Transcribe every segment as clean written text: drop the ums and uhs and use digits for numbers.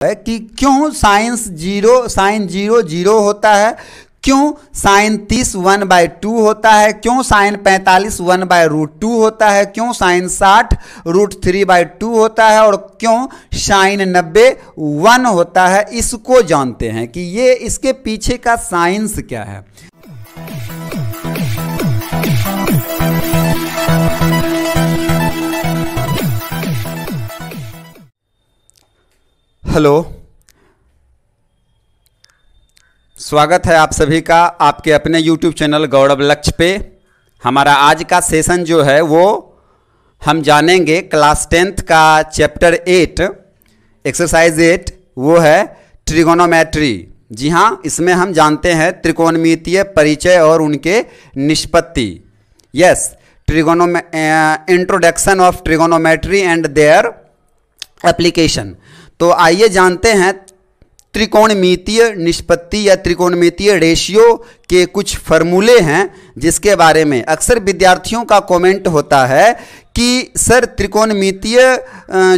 है कि क्यों साइन जीरो जीरो होता है, क्यों साइन 30 1/2 होता है, क्यों साइन 45 1/√2 होता है, क्यों साइन 60 √3/2 होता है और क्यों साइन 90 1 होता है। इसको जानते हैं कि ये इसके पीछे का साइंस क्या है। हेलो, स्वागत है आप सभी का आपके अपने YouTube चैनल गौरव लक्ष्य पे। हमारा आज का सेशन जो है वो हम जानेंगे क्लास 10th का चैप्टर 8 एक्सरसाइज 8, वो है ट्रिगोनोमेट्री। जी हाँ, इसमें हम जानते हैं त्रिकोणमितीय परिचय और उनके निष्पत्ति। Yes, introduction of trigonometry and their application. तो आइए जानते हैं त्रिकोणमितीय निष्पत्ति या त्रिकोणमितीय रेशियो के कुछ फॉर्मूले हैं जिसके बारे में अक्सर विद्यार्थियों का कमेंट होता है कि सर त्रिकोणमितीय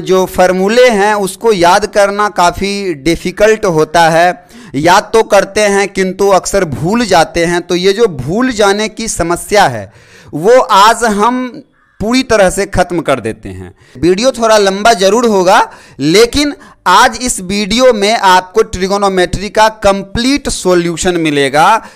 जो फॉर्मूले हैं उसको याद करना काफ़ी डिफ़िकल्ट होता है, याद तो करते हैं किंतु अक्सर भूल जाते हैं। तो ये जो भूल जाने की समस्या है वो आज हम पूरी तरह से खत्म कर देते हैं। वीडियो थोड़ा लंबा जरूर होगा, लेकिन आज इस वीडियो में आपको ट्रिगोनोमेट्री का कंप्लीट सॉल्यूशन मिलेगा।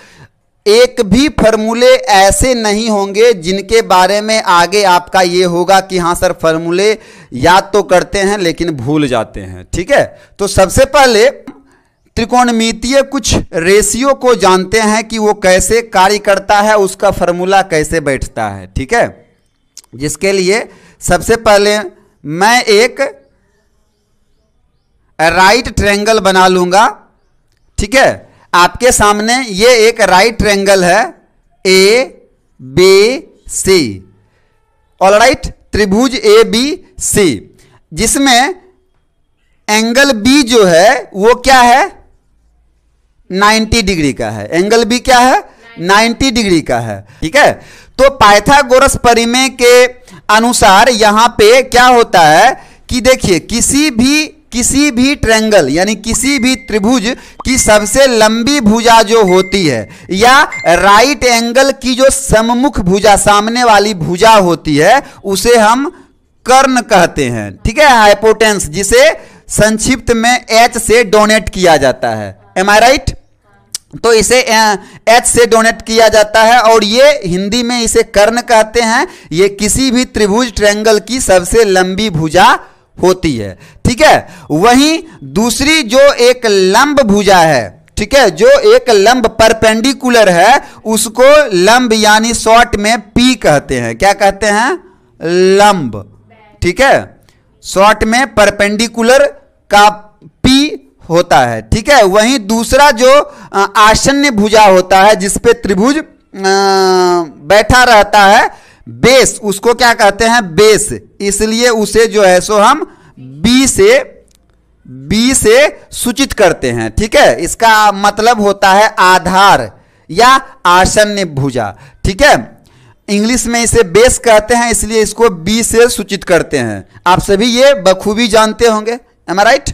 एक भी फॉर्मूले ऐसे नहीं होंगे जिनके बारे में आगे आपका ये होगा कि हाँ सर फॉर्मूले याद तो करते हैं लेकिन भूल जाते हैं। ठीक है, तो सबसे पहले त्रिकोणमितीय कुछ रेशियो को जानते हैं कि वो कैसे कार्य करता है, उसका फॉर्मूला कैसे बैठता है। ठीक है, जिसके लिए सबसे पहले मैं एक राइट ट्रायंगल बना लूंगा। ठीक है, आपके सामने ये एक राइट ट्रायंगल है ABC, ऑलराइट, त्रिभुज ABC, जिसमें एंगल B जो है वो क्या है 90 डिग्री का है। एंगल B क्या है 90 डिग्री का है। ठीक है, तो पाइथागोरस परिमेय के अनुसार यहां पे क्या होता है कि देखिए किसी भी ट्रायंगल यानी किसी भी त्रिभुज की सबसे लंबी भुजा जो होती है या राइट एंगल की जो सम्मुख भुजा सामने वाली भुजा होती है उसे हम कर्ण कहते हैं। ठीक है, हाइपोटेन्स, जिसे संक्षिप्त में H से डोनेट किया जाता है। एम आई राइट? तो इसे H से डोनेट किया जाता है और ये हिंदी में इसे कर्ण कहते हैं। ये किसी भी त्रिभुज ट्रायंगल की सबसे लंबी भुजा होती है। ठीक है, वहीं दूसरी जो एक लंब भुजा है, ठीक है, जो एक लंब परपेंडिकुलर है, उसको लंब यानी शॉर्ट में P कहते हैं। क्या कहते हैं? लंब। ठीक है, शॉर्ट में परपेंडिकुलर का P होता है। ठीक है, वहीं दूसरा जो आसन्न भुजा होता है जिसपे त्रिभुज बैठा रहता है, बेस, उसको क्या कहते हैं? बेस। इसलिए उसे जो है सो हम B से सूचित करते हैं। ठीक है, इसका मतलब होता है आधार या आसन्न भुजा। ठीक है, इंग्लिश में इसे बेस कहते हैं, इसलिए इसको B से सूचित करते हैं। आप सभी ये बखूबी जानते होंगे। एम आई राइट?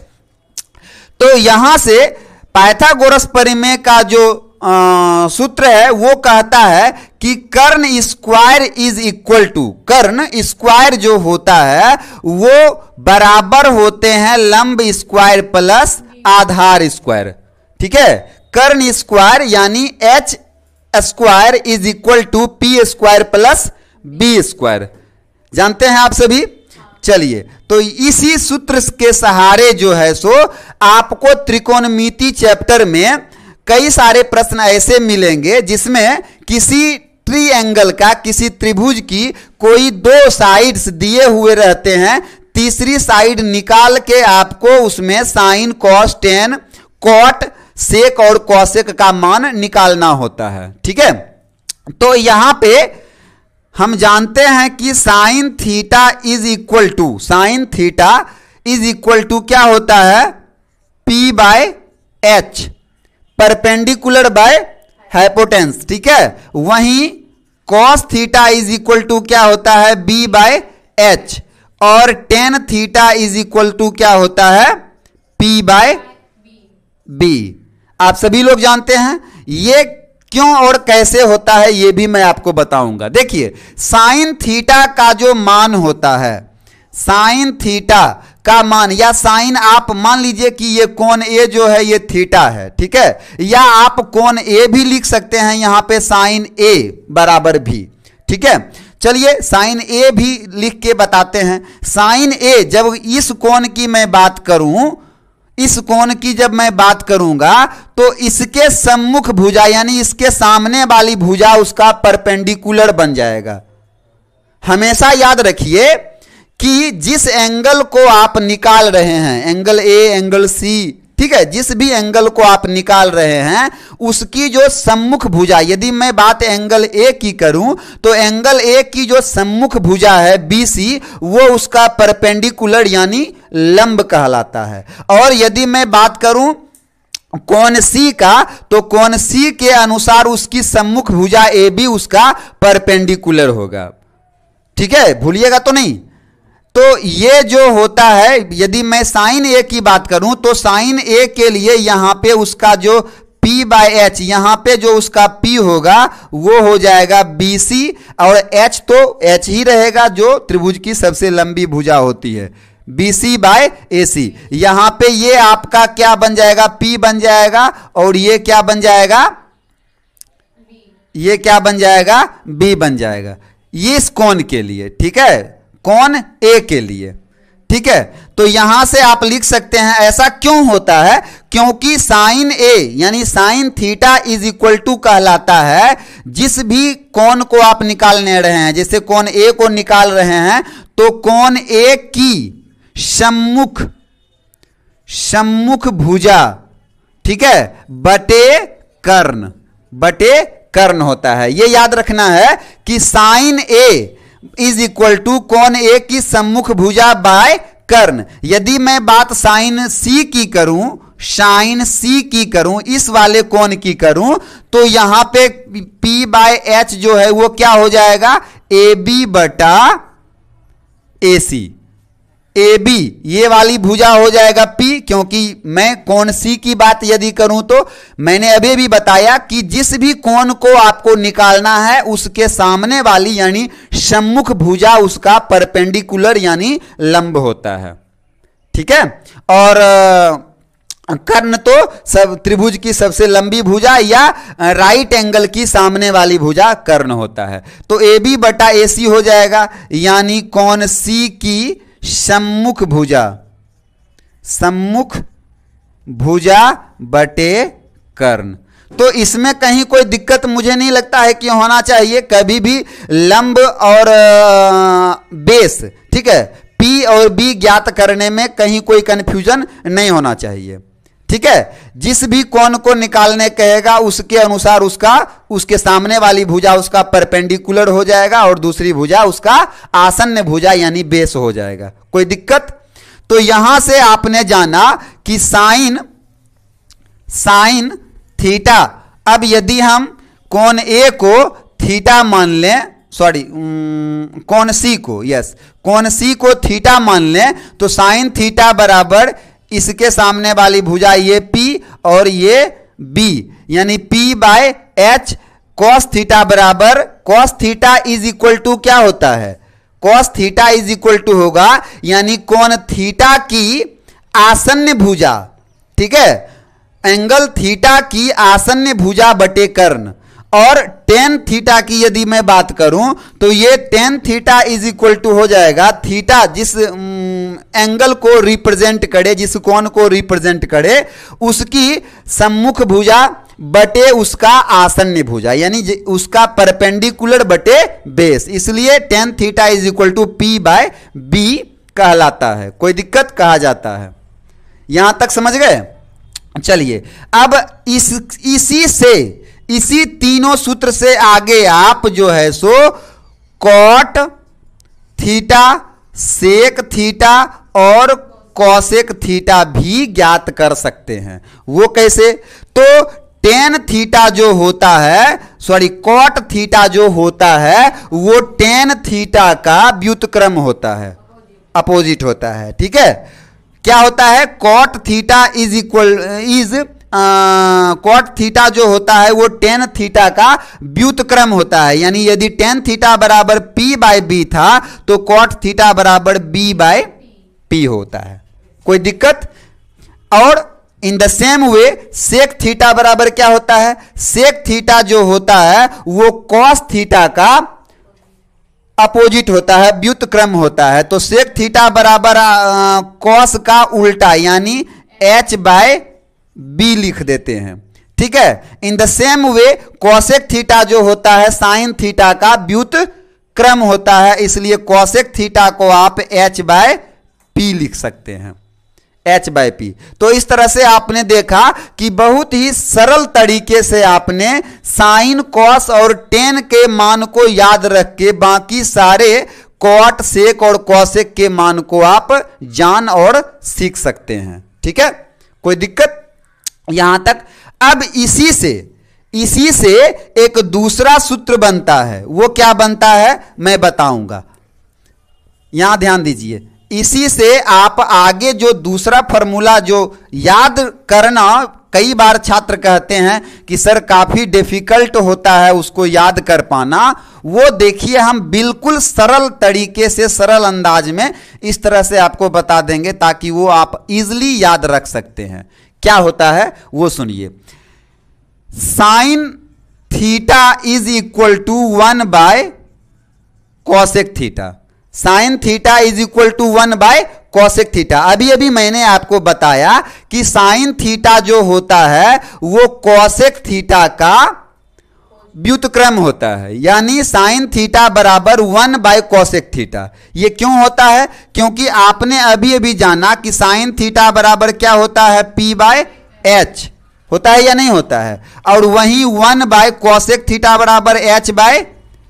तो यहां से पाइथागोरस परिमेय का जो सूत्र है वो कहता है कि कर्ण स्क्वायर इज इक्वल टू, कर्ण स्क्वायर जो होता है वो बराबर होते हैं लंब स्क्वायर प्लस आधार स्क्वायर। ठीक है, कर्ण स्क्वायर यानी H square is equal to P square plus B square. जानते हैं आप सभी? चलिए, तो इसी सूत्र के सहारे जो है सो आपको त्रिकोणमिति चैप्टर में कई सारे प्रश्न ऐसे मिलेंगे जिसमें किसी ट्रायंगल का, किसी त्रिभुज की कोई दो साइड्स दिए हुए रहते हैं, तीसरी साइड निकाल के आपको उसमें sine cos tan cot sec और कॉसेक का मान निकालना होता है। ठीक है, तो यहां पे हम जानते हैं कि sine theta is equal to, sine theta is equal to क्या होता है? P/H, perpendicular by हाइपोटेन्स। ठीक है, वहीं cos theta is equal to क्या होता है? B/H, और tan theta is equal to क्या होता है? P by B। आप सभी लोग जानते हैं ये क्यों और कैसे होता है, ये भी मैं आपको बताऊंगा। देखिए साइन थीटा का जो मान होता है, साइन थीटा का मान, या साइन आप मान लीजिए कि ये कोण ए जो है ये थीटा है, ठीक है, या आप कोण ए भी लिख सकते हैं यहां पे साइन ए बराबर भी, ठीक है। चलिए साइन ए भी लिख के बताते हैं। साइन ए जब इस कोण की मैं बात करूं, इस कोण की जब मैं बात करूंगा तो इसके सम्मुख भुजा यानी इसके सामने वाली भुजा उसका परपेंडिकुलर बन जाएगा। हमेशा याद रखिए कि जिस एंगल को आप निकाल रहे हैं, एंगल ए, एंगल सी, ठीक है, जिस भी एंगल को आप निकाल रहे हैं उसकी जो सम्मुख भुजा, यदि मैं बात एंगल ए की करूं तो एंगल ए की जो सम्मुख भुजा है BC वो उसका परपेंडिकुलर यानी लंब कहलाता है। और यदि मैं बात करूं कोण C का तो कोण C के अनुसार उसकी सम्मुख भुजा AB उसका परपेंडिकुलर होगा, ठीक है, भूलिएगा तो नहीं। तो ये जो होता है, यदि मैं साइन ए की बात करूं तो साइन ए के लिए यहां पे उसका जो P बाय H, यहां पे जो उसका P होगा वो हो जाएगा BC, और H तो H ही रहेगा जो त्रिभुज की सबसे लंबी भुजा होती है, BC बाय AC। यहां पे ये आपका क्या बन जाएगा, P बन जाएगा, और ये क्या बन जाएगा, ये क्या बन जाएगा, B बन जाएगा। ये इस कोण के लिए, ठीक है, कोण ए के लिए, ठीक है। तो यहां से आप लिख सकते हैं, ऐसा क्यों होता है, क्योंकि साइन ए यानी sine theta is equal to कहलाता है जिस भी कोण को आप निकालने रहे हैं, जैसे कोण ए को निकाल रहे हैं तो कोण ए की सम्मुख भुजा, ठीक है, बटे कर्ण होता है। यह याद रखना है कि sine A is equal to कोण ए की सम्मुख भुजा बाय कर्ण। यदि मैं बात साइन सी की करूं, साइन सी की करूं, इस वाले कोण की करूं, तो यहां पे P बाय H जो है वो क्या हो जाएगा, AB बटा AC। AB ये वाली भुजा हो जाएगा P, क्योंकि मैं कोण C की बात यदि करूं तो मैंने अभी भी बताया कि जिस भी कोण को आपको निकालना है उसके सामने वाली यानी सम्मुख भुजा उसका परपेंडिकुलर यानी लंब होता है, ठीक है। और कर्ण तो सब त्रिभुज की सबसे लंबी भुजा या राइट एंगल की सामने वाली भुजा कर्ण होता है। तो AB बटा AC हो जाएगा, यानी कोण C की सम्मुख भुजा बटे कर्ण। तो इसमें कहीं कोई दिक्कत मुझे नहीं लगता है कि होना चाहिए। कभी भी लंब और बेस, ठीक है, P और B ज्ञात करने में कहीं कोई कंफ्यूजन नहीं होना चाहिए, ठीक है। जिस भी कोण को निकालने कहेगा उसके अनुसार उसके सामने वाली भुजा उसका परपेंडिकुलर हो जाएगा और दूसरी भुजा उसका आसन्न भुजा यानी बेस हो जाएगा। कोई दिक्कत? तो यहां से आपने जाना कि साइन थीटा, अब यदि हम कोण ए को थीटा मान लें, सॉरी कोण सी को, यस कोण सी को थीटा मान लें तो साइन थीटा बराबर इसके सामने वाली भुजा ये P और ये B यानी P by H। Cos theta बराबर, cos theta is equal to क्या होता है, cos theta is equal to होगा यानी कोण थीटा की आसन्न भुजा, ठीक है, एंगल थीटा की आसन्न भुजा बटे कर्ण। और टेन थीटा की यदि मैं बात करूं तो ये tan theta is equal to हो जाएगा, थीटा जिस एंगल को रिप्रेजेंट करे, जिस कोण को रिप्रेजेंट करे उसकी सम्मुख भुजा बटे उसका आसन्न भुजा यानी उसका परपेंडिकुलर बटे बेस, इसलिए tan theta is equal to P by B कहलाता है। कोई दिक्कत? कहा जाता है। यहां तक समझ गए? चलिए अब इसी तीनों सूत्र से आगे आप जो है सो कॉट थीटा, सेक थीटा और कॉसेक थीटा भी ज्ञात कर सकते हैं। वो कैसे? तो टेन थीटा जो होता है, सॉरी कॉट थीटा जो होता है वो टेन थीटा का व्युत्क्रम होता है, अपोजिट होता है, ठीक है। क्या होता है, कॉट थीटा कॉट थीटा जो होता है वो टेन थीटा का व्युत्क्रम होता है। यानी यदि टेन थीटा बराबर P बाय B था तो कॉट थीटा बराबर B बाय P होता है। कोई दिक्कत? और in the same way sec theta बराबर क्या होता है, सेक थीटा जो होता है वो कॉस थीटा का अपोजिट होता है, व्युत्क्रम होता है। तो सेक थीटा बराबर कॉस का उल्टा यानी H बाय B लिख देते हैं। ठीक है। In the same way cosec theta जो होता है साइन थीटा का व्युत्क्रम होता है, इसलिए कॉसेक थीटा को आप H बाय P लिख सकते हैं, H बाय P। तो इस तरह से आपने देखा कि बहुत ही सरल तरीके से आपने साइन कॉस और टेन के मान को याद रख के बाकी सारे कॉट सेक और कॉसेक के मान को आप जान और सीख सकते हैं। ठीक है, कोई दिक्कत यहां तक? अब इसी से एक दूसरा सूत्र बनता है। वो क्या बनता है मैं बताऊंगा, यहां ध्यान दीजिए। इसी से आप आगे जो दूसरा फॉर्मूला जो याद करना, कई बार छात्र कहते हैं कि सर काफी डिफिकल्ट होता है उसको याद कर पाना, वो देखिए हम बिल्कुल सरल तरीके से सरल अंदाज में इस तरह से आपको बता देंगे ताकि वो आप इजीली याद रख सकते हैं। क्या होता है वो सुनिए। Sine theta is equal to 1 by cosec theta. Sine theta is equal to 1 by cosec theta. अभी अभी मैंने आपको बताया कि साइन थीटा जो होता है वो कॉसेक थीटा का व्युत्क्रम होता है, यानी साइन थीटा बराबर 1 बाय कॉसेक थीटा। ये क्यों होता है? क्योंकि आपने अभी अभी जाना कि साइन थीटा बराबर क्या होता है, P बाय H होता है या नहीं होता है, और वहीं 1 बाय कॉसेक थीटा बराबर H बाय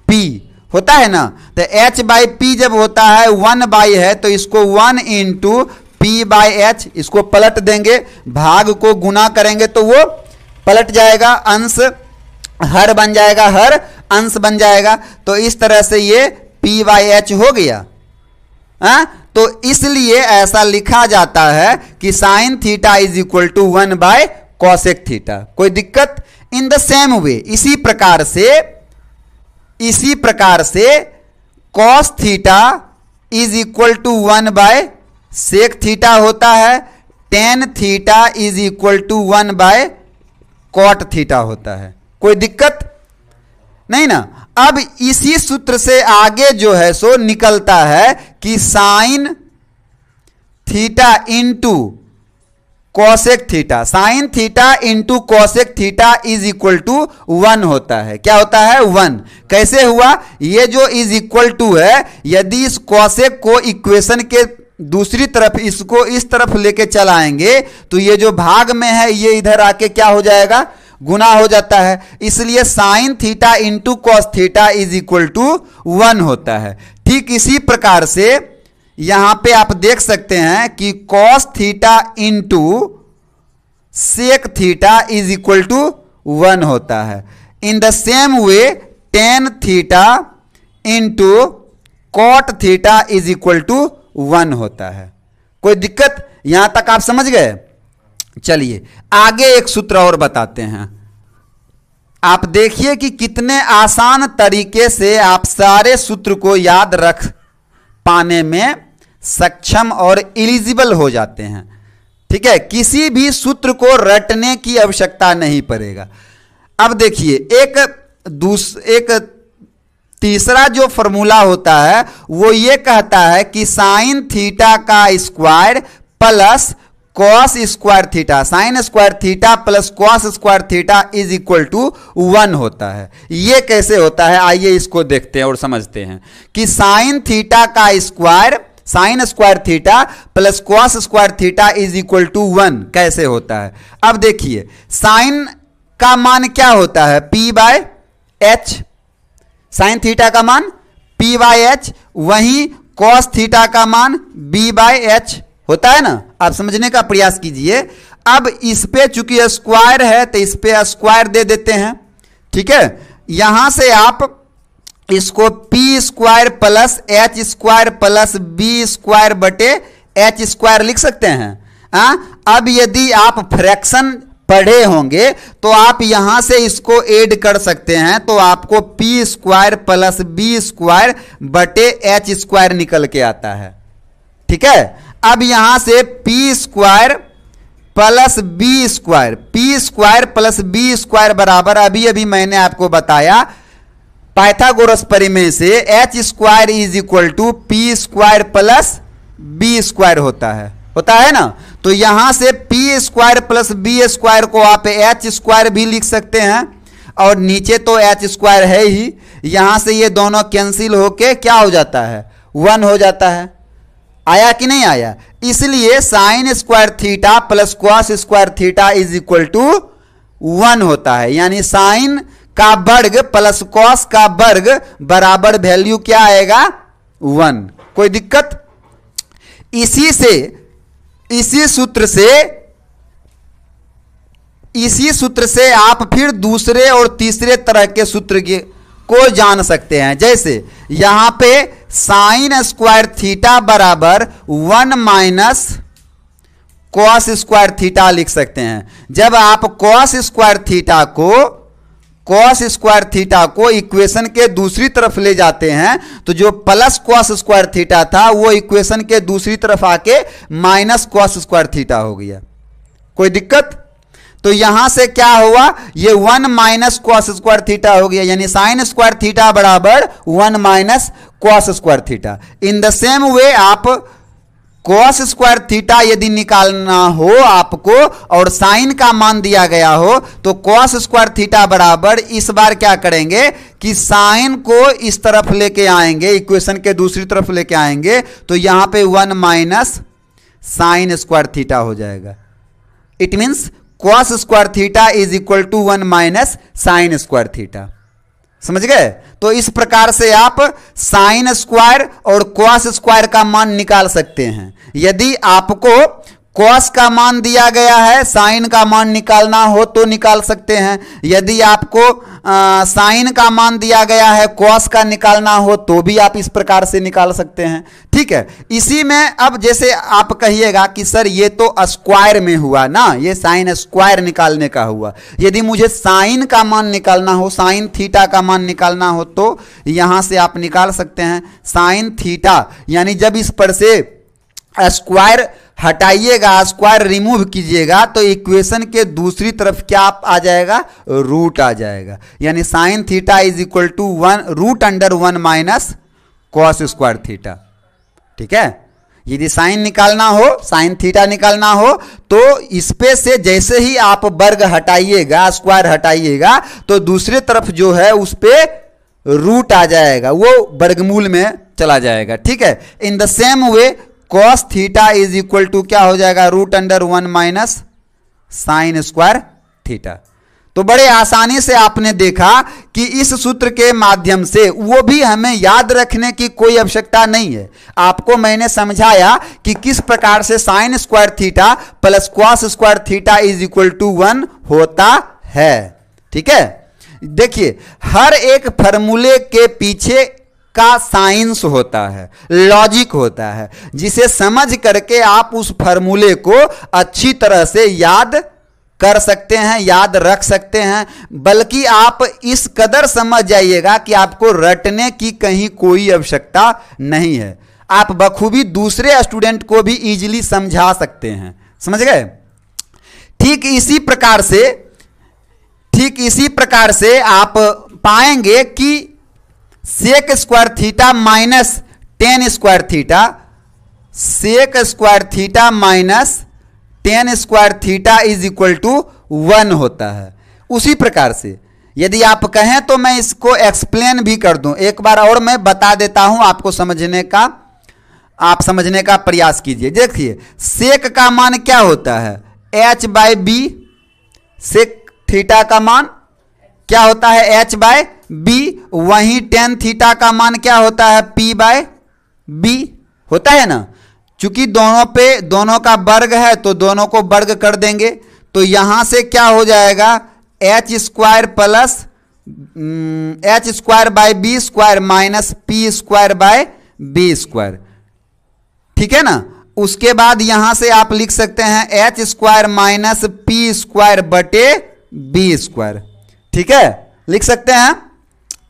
P होता है ना। तो H बाय P जब होता है 1 बाय है तो इसको 1 इंटू P बाय H, इसको पलट देंगे, भाग को गुना करेंगे तो वो पलट जाएगा, अंश हर बन जाएगा, हर अंश बन जाएगा। तो इस तरह से ये P बाय H हो गया। तो इसलिए ऐसा लिखा जाता है कि sine theta is equal to 1 by cosec theta. कोई दिक्कत? इन द सेम वे इसी प्रकार से cos theta is equal to 1 by sec theta होता है, tan theta is equal to 1 by cot theta होता है। कोई दिक्कत नहीं ना। अब इसी सूत्र से आगे जो है सो निकलता है कि sine theta into cosec theta, sine theta into cosec theta is equal to 1 होता है। क्या होता है? 1। कैसे हुआ? ये जो इज इक्वल टू है, यदि इस कॉसेक को इक्वेशन के दूसरी तरफ इसको इस तरफ लेके चलाएंगे तो ये जो भाग में है ये इधर आके क्या हो जाएगा, गुना हो जाता है। इसलिए sine theta into cos theta is equal to 1 होता है। ठीक इसी प्रकार से यहां पे आप देख सकते हैं कि cos theta into sec theta is equal to 1 होता है। In the same way tan theta into cot theta is equal to 1 होता है। कोई दिक्कत? यहां तक आप समझ गए? चलिए आगे एक सूत्र और बताते हैं। आप देखिए कि कितने आसान तरीके से आप सारे सूत्र को याद रख पाने में सक्षम और एलिजिबल हो जाते हैं। ठीक है, किसी भी सूत्र को रटने की आवश्यकता नहीं पड़ेगा। अब देखिए एक तीसरा जो फॉर्मूला होता है वो ये कहता है कि साइन थीटा का square plus cos square theta, sine square theta plus cos square theta is equal to 1 होता है। ये कैसे होता है आइए इसको देखते हैं और समझते हैं कि साइन थीटा का square, sine square theta plus cos square theta is equal to 1 कैसे होता है। अब देखिए साइन का मान क्या होता है, P बाय H, साइन थीटा का मान P बाय H, वहीं कॉस थीटा का मान B बाय H होता है ना। आप समझने का प्रयास कीजिए। अब इस पे चूंकि स्क्वायर है तो इस पे स्क्वायर दे देते हैं। ठीक है, यहां से आप इसको P square plus H square plus B square बटे एच स्क्वायर लिख सकते हैं। अब यदि आप फ्रैक्शन पढ़े होंगे तो आप यहां से इसको ऐड कर सकते हैं, तो आपको P square plus B square बटे एच स्क्वायर निकल के आता है। ठीक है, अब यहां से P square plus B square, P square plus B square बराबर अभी मैंने आपको बताया पाइथागोरस प्रमेय से H square is equal to P square plus B square होता है ना। तो यहां से P square plus B square को आप एच स्क्वायर भी लिख सकते हैं, और नीचे तो एच स्क्वायर है ही, यहां से ये दोनों कैंसिल होके क्या हो जाता है, 1 हो जाता है। आया कि नहीं आया? इसलिए sine square theta plus cos square theta is equal to 1 होता है, यानी साइन का वर्ग प्लस कॉस का वर्ग बराबर वैल्यू क्या आएगा, 1। कोई दिक्कत? इसी सूत्र से आप फिर दूसरे और तीसरे तरह के सूत्र को जान सकते हैं। जैसे यहां पे साइन स्क्वायर थीटा बराबर 1 माइनस कॉस स्क्वायर थीटा लिख सकते हैं। जब आप कॉस स्क्वायर थीटा को इक्वेशन के दूसरी तरफ ले जाते हैं तो जो प्लस कॉस स्क्वायर थीटा था वो इक्वेशन के दूसरी तरफ आके माइनस कॉस स्क्वायर थीटा हो गया। कोई दिक्कत? तो यहां से क्या हुआ, ये 1 माइनस कॉस स्क्वायर थीटा हो गया, यानी साइन स्क्वायर थीटा बराबर 1 minus cos square theta. In the same वे आप कॉस स्क्वायर थीटा यदि निकालना हो आपको और साइन का मान दिया गया हो तो कॉस स्क्वायर थीटा बराबर, इस बार क्या करेंगे कि साइन को इस तरफ लेके आएंगे, इक्वेशन के दूसरी तरफ लेके आएंगे, तो यहां पे 1 माइनस साइन स्क्वायर थीटा हो जाएगा। It means cos square theta is equal to 1 minus sine square theta. समझ गए? तो इस प्रकार से आप साइन स्क्वायर और कॉस स्क्वायर का मान निकाल सकते हैं। यदि आपको कॉस का मान दिया गया है, साइन का मान निकालना हो तो निकाल सकते हैं। यदि आपको साइन का मान दिया गया है, कॉस का निकालना हो तो भी आप इस प्रकार से निकाल सकते हैं। ठीक है, इसी में अब जैसे आप कहिएगा कि सर ये तो स्क्वायर में हुआ ना, ये साइन स्क्वायर निकालने का हुआ। यदि मुझे साइन का मान निकालना हो, साइन थीटा का मान निकालना हो तो यहां से आप निकाल सकते हैं साइन थीटा, यानी जब इस पर से स्क्वायर हटाइएगा, स्क्वायर रिमूव कीजिएगा तो इक्वेशन के दूसरी तरफ क्या आ जाएगा, रूट आ जाएगा, यानी sine theta is equal to 1 root under 1 minus cos square theta. ठीक है, यदि साइन निकालना हो, साइन थीटा निकालना हो तो इस पे से जैसे ही आप वर्ग हटाइएगा, स्क्वायर हटाइएगा तो दूसरे तरफ जो है उस पे रूट आ जाएगा, वो वर्गमूल में चला जाएगा। ठीक है, in the same way cos theta is equal to क्या हो जाएगा, root under 1 minus sine square theta. तो बड़े आसानी से आपने देखा कि इस सूत्र के माध्यम से, वो भी हमें याद रखने की कोई आवश्यकता नहीं है, आपको मैंने समझाया कि किस प्रकार से sine square theta plus cos square theta is equal to 1 होता है। ठीक है, देखिए हर एक फॉर्मूले के पीछे का साइंस होता है, लॉजिक होता है, जिसे समझ करके आप उस फॉर्मूले को अच्छी तरह से याद कर सकते हैं, याद रख सकते हैं। बल्कि आप इस कदर समझ जाइएगा कि आपको रटने की कहीं कोई आवश्यकता नहीं है, आप बखूबी दूसरे स्टूडेंट को भी इजीली समझा सकते हैं। समझ गए? ठीक इसी प्रकार से आप पाएंगे कि sec square theta minus tan square theta, sec square theta minus tan square theta is equal to 1 होता है। उसी प्रकार से यदि आप कहें तो मैं इसको एक्सप्लेन भी कर दूं, एक बार और मैं बता देता हूं आपको समझने का, आप समझने का प्रयास कीजिए। देखिए सेक का मान क्या होता है, h by B, sec theta का मान क्या होता है, h बाय बी। वहीं टेन थीटा का मान क्या होता है, p बाय बी होता है ना। चूंकि दोनों का वर्ग है तो दोनों को वर्ग कर देंगे, तो यहां से क्या हो जाएगा, h square plus h square by B square minus p square by B square. ठीक है ना। उसके बाद यहां से आप लिख सकते हैं H square minus P square बटे बी स्क्वायर, ठीक है, लिख सकते हैं।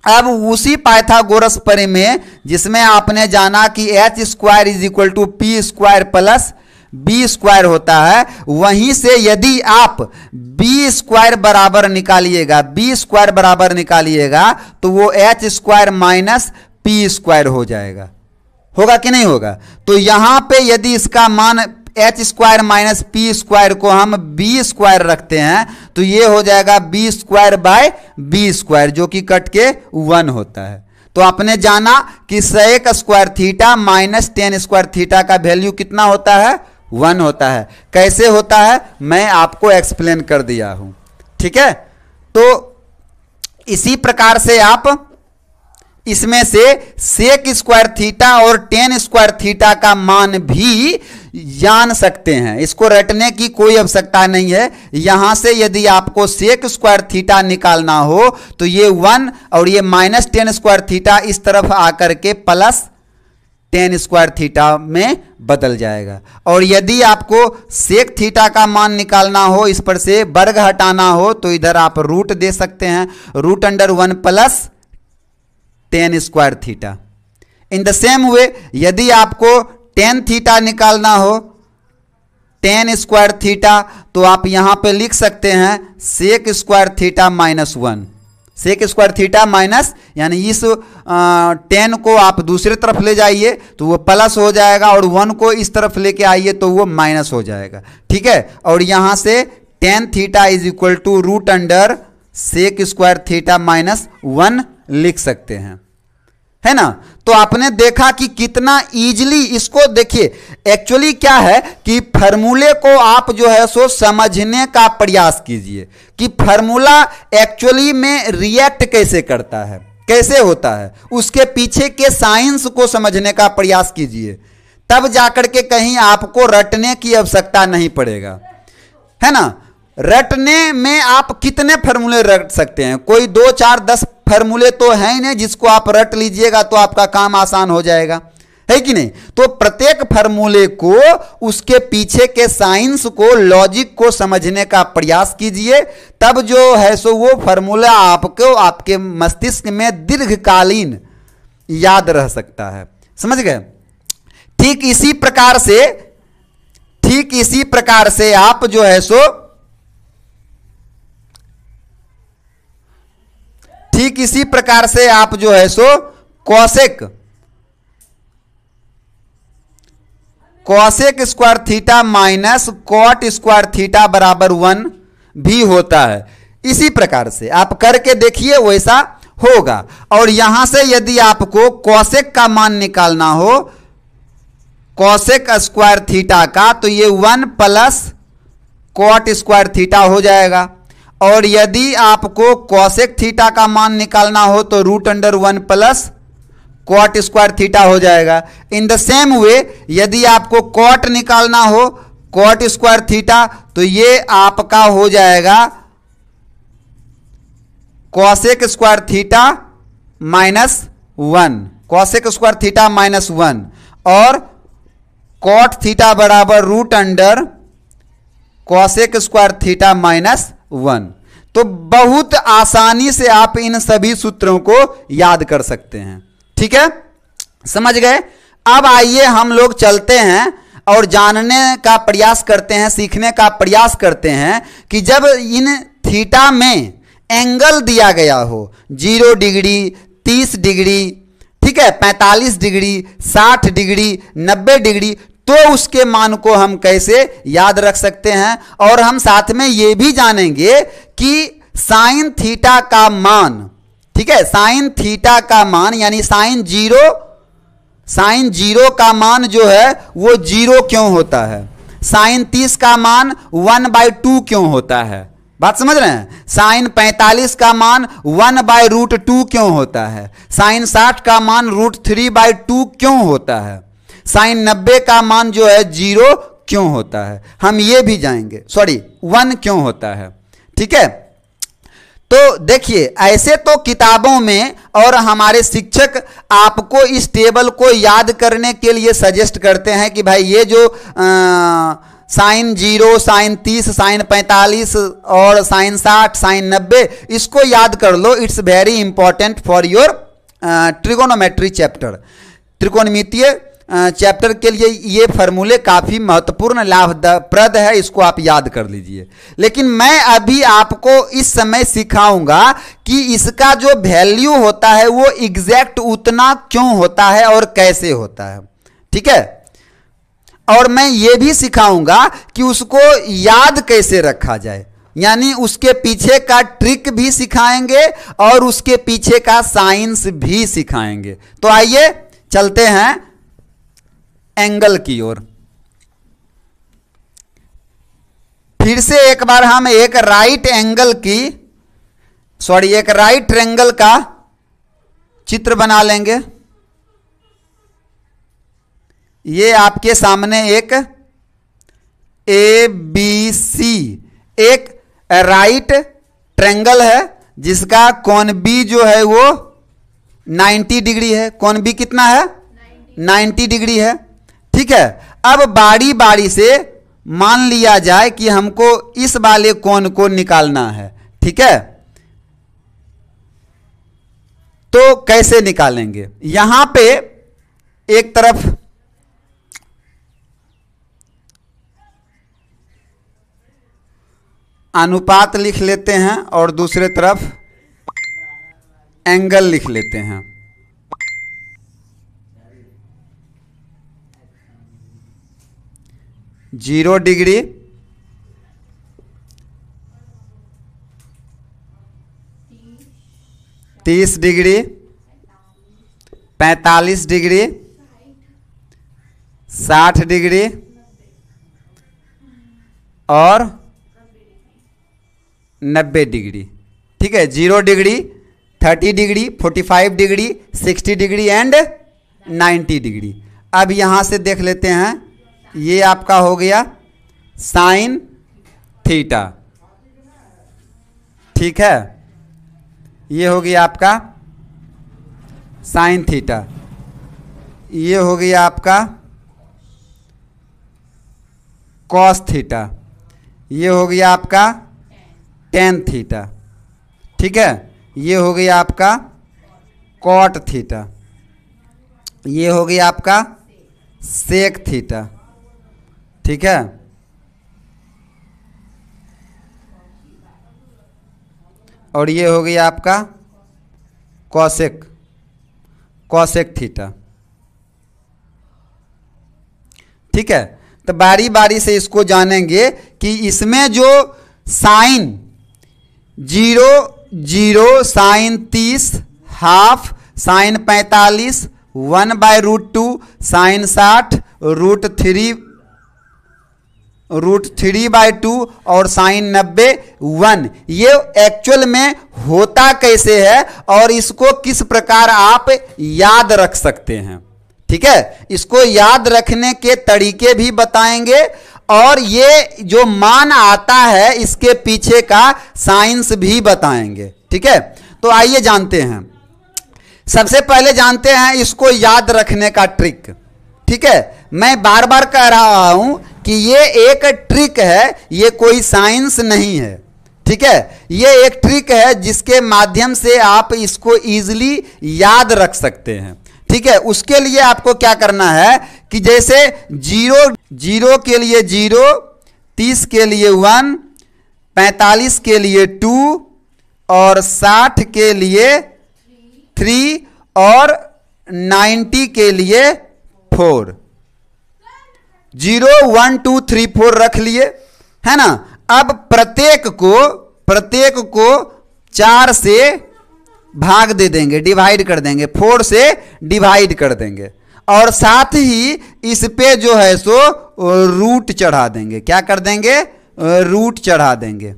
अब उसी पाइथागोरस प्रमेय जिसमें आपने जाना कि H square is equal to P square plus B square होता है, वहीं से यदि आप बी स्क्वायर बराबर निकालिएगा, बी स्क्वायर बराबर निकालिएगा तो वो H square minus P square हो जाएगा, होगा कि नहीं होगा। तो यहां पे यदि इसका मान H square minus P square को हम बी स्क्वायर रखते हैं तो ये हो जाएगा B square by B square, जो कि कट के 1 होता है। तो आपने जाना कि sec square theta minus tan square theta का वैल्यू कितना होता है, 1 होता है। कैसे होता है मैं आपको एक्सप्लेन कर दिया हूं, ठीक है। तो इसी प्रकार से आप इसमें से सेक स्क्वायर थीटा और टेन स्क्वायर थीटा का मान भी जान सकते हैं, इसको रटने की कोई आवश्यकता नहीं है। यहां से यदि आपको सेक स्क्वायर थीटा निकालना हो तो ये 1 और ये माइनस टेन स्क्वायर थीटा इस तरफ आकर के प्लस टेन स्क्वायर थीटा में बदल जाएगा। और यदि आपको सेक थीटा का मान निकालना हो, इस पर से वर्ग हटाना हो, तो इधर आप रूट दे सकते हैं, root under 1 plus tan square theta. In the same way यदि आपको टेन थीटा निकालना हो, टेन स्क्वायर थीटा, तो आप यहां पे लिख सकते हैं sec square theta minus 1, sec square theta minus, यानी इस 10 को आप दूसरी तरफ ले जाइए तो वो प्लस हो जाएगा और 1 को इस तरफ लेके आइए तो वो माइनस हो जाएगा, ठीक है। और यहां से tan theta is equal to root under sec square theta minus 1 लिख सकते हैं, है ना। तो आपने देखा कि कितना इजीली इसको देखिए। एक्चुअली क्या है कि फार्मूले को आप जो है सो समझने का प्रयास कीजिए कि फार्मूला एक्चुअली में रिएक्ट कैसे करता है, कैसे होता है, उसके पीछे के साइंस को समझने का प्रयास कीजिए, तब जाकर के कहीं आपको रटने की आवश्यकता नहीं पड़ेगा, है ना। रटने में आप कितने फार्मूले रट सकते हैं, कोई 2 4 10 फार्मूले तो है ही नहीं जिसको आप रट लीजिएगा तो आपका काम आसान हो जाएगा, है कि नहीं। तो प्रत्येक फार्मूले को, उसके पीछे के साइंस को, लॉजिक को समझने का प्रयास कीजिए, तब जो है सो वो फार्मूला आपको आपके मस्तिष्क में दीर्घकालीन याद रह सकता है, समझ गए। ठीक इसी प्रकार से आप जो है सो cosec square theta minus cot square theta बराबर 1 भी होता है। इसी प्रकार से आप करके देखिए, वैसा होगा। और यहां से यदि आपको कॉसेक का मान निकालना हो, कॉसेक स्क्वायर थीटा का, तो ये 1 प्लस कॉट स्क्वायर थीटा हो जाएगा। और यदि आपको कॉसेक थीटा का मान निकालना हो तो root under 1 plus cot square theta हो जाएगा। इन द सेम वे यदि आपको कॉट निकालना हो, कॉट स्क्वायर थीटा, तो ये आपका हो जाएगा cosec square theta minus 1, cosec square theta minus 1, और कॉट थीटा बराबर root under cosec square theta minus 1। तो बहुत आसानी से आप इन सभी सूत्रों को याद कर सकते हैं, ठीक है, समझ गए। अब आइए हम लोग चलते हैं और जानने का प्रयास करते हैं, सीखने का प्रयास करते हैं कि जब इन थीटा में एंगल दिया गया हो 0 डिग्री, 30 डिग्री, ठीक है, 45 डिग्री, 60 डिग्री, 90 डिग्री, तो उसके मान को हम कैसे याद रख सकते हैं। और हम साथ में ये भी जानेंगे कि साइन थीटा का मान, ठीक है, साइन थीटा का मान यानी साइन जीरो का मान जो है वो 0 क्यों होता है, साइन 30 का मान 1/2 क्यों होता है, बात समझ रहे हैं। साइन 45 का मान 1/√2 क्यों होता है, साइन 60 का मान √3/2 क्यों होता है, साइन 90 का मान जो है 0 क्यों होता है, हम ये भी जाएंगे, 1 क्यों होता है, ठीक है। तो देखिए, ऐसे तो किताबों में और हमारे शिक्षक आपको इस टेबल को याद करने के लिए सजेस्ट करते हैं कि भाई ये जो साइन 0, साइन 30, साइन 45 और साइन 60, साइन 90 इसको याद कर लो। It's very important for your trigonometry chapter. त्रिकोणमितीय चैप्टर के लिए ये फॉर्मूले काफ़ी महत्वपूर्ण लाभप्रद है, इसको आप याद कर लीजिए। लेकिन मैं अभी आपको इस समय सिखाऊंगा कि इसका जो वैल्यू होता है वो एग्जैक्ट उतना क्यों होता है और कैसे होता है, ठीक है। और मैं ये भी सिखाऊंगा कि उसको याद कैसे रखा जाए, यानी उसके पीछे का ट्रिक भी सिखाएंगे और उसके पीछे का साइंस भी सिखाएंगे। तो आइए चलते हैं एंगल की ओर। फिर से एक बार हम एक राइट ट्रायंगल का चित्र बना लेंगे। ये आपके सामने एक ABC एक राइट ट्रायंगल है जिसका कोण B जो है वो 90 डिग्री है। कोण B कितना है? 90 डिग्री है, ठीक है। अब बारी बारी से मान लिया जाए कि हमको इस वाले कोण को निकालना है, ठीक है। तो कैसे निकालेंगे? यहां पे एक तरफ अनुपात लिख लेते हैं और दूसरे तरफ एंगल लिख लेते हैं। Zero degree, 30 degree, 45 degree, 60 degree और 90 डिग्री, ठीक है। 0 degree, 30 degree, 45 degree, 60 degree and 90 degree. अब यहां से देख लेते हैं, ये आपका हो गया साइन थीटा, ठीक है। ये हो गया आपका साइन थीटा, ये हो गया आपका कॉस थीटा, ये हो गया आपका टेन थीटा, ठीक है। ये हो गया आपका कॉट थीटा, ये हो गया आपका सेक थीटा, ठीक है। और ये हो गया आपका कॉसेक थीटा, ठीक है। तो बारी बारी से इसको जानेंगे कि इसमें जो sine 0, 0, sine 30, half, sine 45, 1/√2, sine 60, √3/2 और साइन 90 1। ये एक्चुअल में होता कैसे है और इसको किस प्रकार आप याद रख सकते हैं, ठीक है। इसको याद रखने के तरीके भी बताएंगे और ये जो मान आता है इसके पीछे का साइंस भी बताएंगे, ठीक है। तो आइए जानते हैं। सबसे पहले जानते हैं इसको याद रखने का ट्रिक, ठीक है। मैं बार बार कह रहा हूं कि ये एक ट्रिक है, ये कोई साइंस नहीं है, ठीक है। ये एक ट्रिक है जिसके माध्यम से आप इसको इजीली याद रख सकते हैं, ठीक है। उसके लिए आपको क्या करना है कि जैसे 0 के लिए 0, 30 के लिए 1, 45 के लिए 2 और 60 के लिए 3 और 90 के लिए 4। 0, 1, 2, 3, 4 रख लिए, है ना। अब प्रत्येक को 4 से भाग दे देंगे, डिवाइड कर देंगे, 4 से डिवाइड कर देंगे और साथ ही इस पे जो है सो रूट चढ़ा देंगे। क्या कर देंगे? रूट चढ़ा देंगे,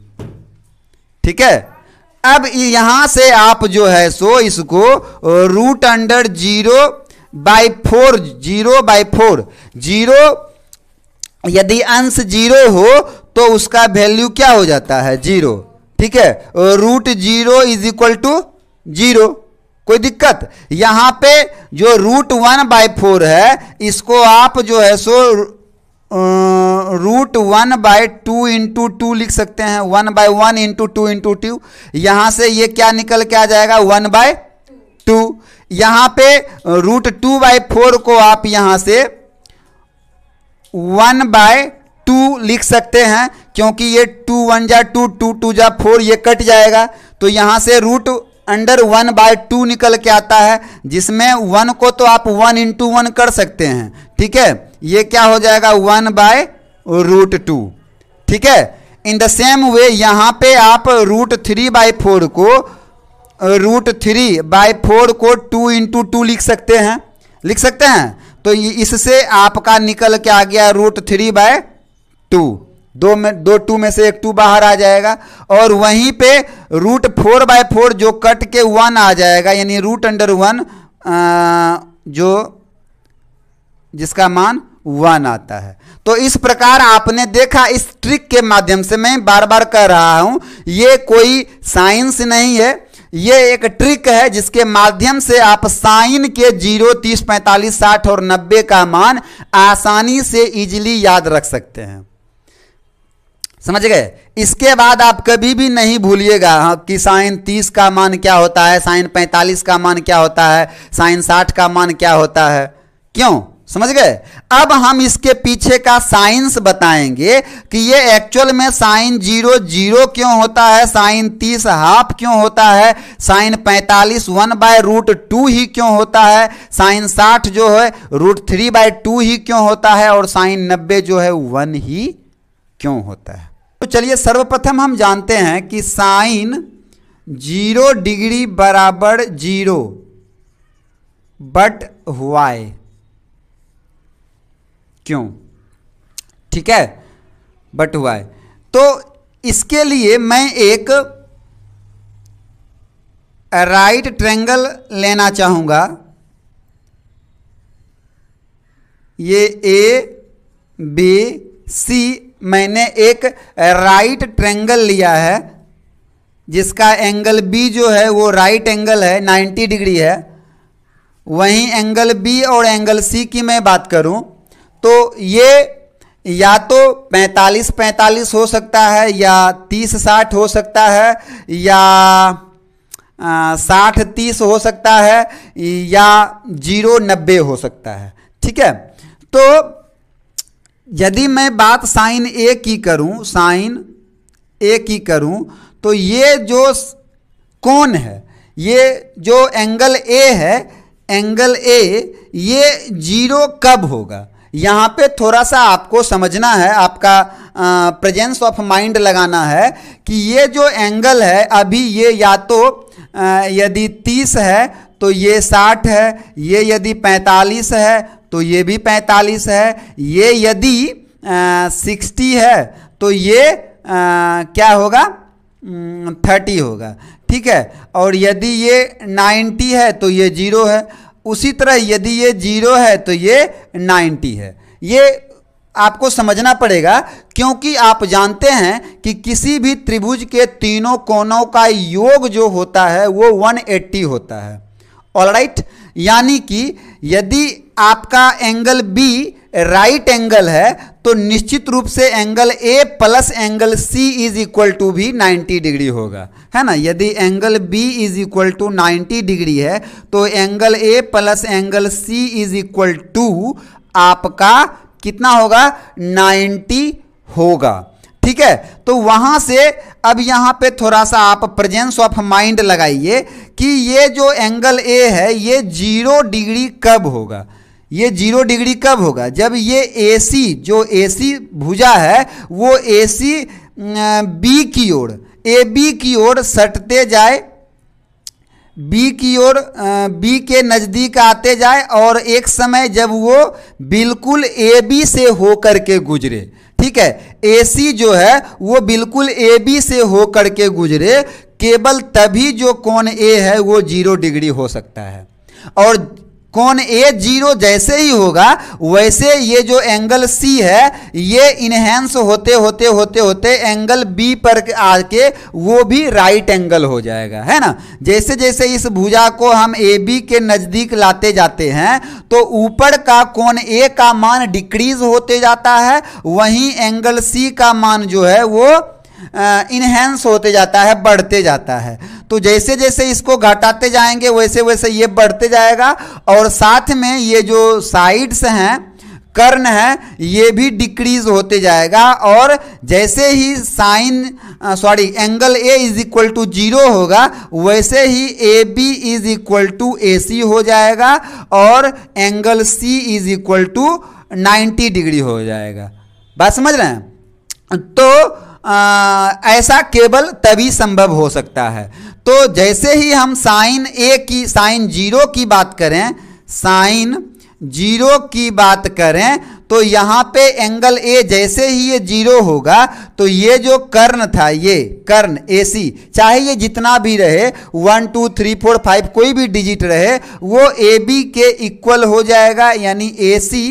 ठीक है। अब यहां से आप जो है सो इसको √0/4, 0/4, 0 यदि अंश 0 हो तो उसका वैल्यू क्या हो जाता है? 0, ठीक है। √0 = 0, कोई दिक्कत? यहां पे जो √1/4 है इसको आप जो है सो √1/2 इंटू 2 लिख सकते हैं, 1/1 इंटू 2 इंटू 2। यहां से ये क्या निकल के आ जाएगा? 1/2। यहां पे √2/4 को आप यहां से 1/2 लिख सकते हैं, क्योंकि ये 2 1 जा 2, 2 2 जा 4, ये कट जाएगा। तो यहां से √1/2 निकल के आता है, जिसमें 1 को तो आप 1 इंटू 1 कर सकते हैं, ठीक है। ये क्या हो जाएगा? 1/√2, ठीक है। इन द सेम वे यहां पे आप √3/4 को 2 इंटू 2 लिख सकते हैं, लिख सकते हैं। तो इससे आपका निकल के आ गया √3/2। दो 2 में से एक 2 बाहर आ जाएगा, और वहीं पे √4/4 जो कट के 1 आ जाएगा, यानी √1 जो जिसका मान 1 आता है। तो इस प्रकार आपने देखा, इस ट्रिक के माध्यम से मैं बार बार कह रहा हूं, ये कोई साइंस नहीं है, ये एक ट्रिक है जिसके माध्यम से आप साइन के 0, 30, 45, 60 और 90 का मान आसानी से इजीली याद रख सकते हैं। समझ गए? इसके बाद आप कभी भी नहीं भूलिएगा कि साइन 30 का मान क्या होता है, साइन 45 का मान क्या होता है, साइन 60 का मान क्या होता है। क्यों? समझ गए? अब हम इसके पीछे का साइंस बताएंगे कि ये एक्चुअल में साइन 0 0 क्यों होता है, साइन 30 हाफ क्यों होता है, साइन 45 1/√2 ही क्यों होता है, साइन 60 जो है √3/2 ही क्यों होता है, और साइन 90 जो है 1 ही क्यों होता है। तो चलिए सर्वप्रथम हम जानते हैं कि साइन 0 डिग्री बराबर 0 बट वाई क्यों, ठीक है, बट वाई। तो इसके लिए मैं एक राइट ट्रायंगल लेना चाहूंगा। ये ABC मैंने एक राइट ट्रायंगल लिया है, जिसका एंगल B जो है वो राइट एंगल है, 90 डिग्री है। वहीं एंगल B और एंगल C की मैं बात करूं तो ये या तो 45-45 हो सकता है, या 30-60 हो सकता है, या 60-30 हो सकता है, या 0-90 हो सकता है, ठीक है। तो यदि मैं बात साइन A की करूं, साइन A की करूं, तो ये जो कोण है, ये जो एंगल A है, एंगल A, ये 0 कब होगा? यहां पे थोड़ा सा आपको समझना है, आपका प्रेजेंस ऑफ माइंड लगाना है कि ये जो एंगल है अभी, ये या तो यदि 30 है तो ये 60 है, ये यदि 45 है तो ये भी 45 है, ये यदि 60 है तो ये क्या होगा? 30 होगा, ठीक है। और यदि ये 90 है तो ये 0 है। उसी तरह यदि ये 0 है तो ये 90 है। ये आपको समझना पड़ेगा, क्योंकि आप जानते हैं कि किसी भी त्रिभुज के तीनों कोनों का योग जो होता है वो 180 होता है। ऑलराइट, यानी कि यदि आपका एंगल B राइट एंगल है तो निश्चित रूप से angle A plus angle C is equal to भी 90 डिग्री होगा, है ना। यदि angle B is equal to 90 degree है तो angle A plus angle C is equal to आपका कितना होगा? 90 होगा, ठीक है। तो वहां से अब यहां पे थोड़ा सा आप प्रेजेंस ऑफ माइंड लगाइए कि ये जो एंगल A है ये 0 डिग्री कब होगा? ये 0 डिग्री कब होगा? जब ये AC, जो AC भुजा है वो AC B की ओर, AB की ओर सटते जाए, B की ओर, B के नज़दीक आते जाए, और एक समय जब वो बिल्कुल AB से होकर के गुजरे, ठीक है, AC जो है वो बिल्कुल AB से होकर के गुजरे, केवल तभी जो कोण A है वो 0 डिग्री हो सकता है। और कोण ए 0 जैसे ही होगा वैसे ये जो एंगल सी है ये इनहेंस होते होते होते होते एंगल बी पर आके वो भी राइट एंगल हो जाएगा, है ना। जैसे जैसे इस भुजा को हम ए बी के नजदीक लाते जाते हैं तो ऊपर का कोण ए का मान डिक्रीज होते जाता है, वहीं एंगल सी का मान जो है वो इनहेंस होते जाता है, बढ़ते जाता है। तो जैसे जैसे इसको घटाते जाएंगे वैसे वैसे ये बढ़ते जाएगा और साथ में ये जो साइड्स हैं, कर्ण है, ये भी डिक्रीज होते जाएगा और जैसे ही angle A is equal to 0 होगा वैसे ही A B is equal to A C हो जाएगा और angle C is equal to 90 degree हो जाएगा। बात समझ रहे हैं? तो ऐसा केवल तभी संभव हो सकता है। तो जैसे ही हम साइन 0 की बात करें, साइन 0 की बात करें तो यहाँ पे एंगल ए जैसे ही ये 0 होगा तो ये जो कर्ण था, ये कर्ण AC, चाहे ये जितना भी रहे 1 2 3 4 5 कोई भी डिजिट रहे, वो AB के इक्वल हो जाएगा, यानी AC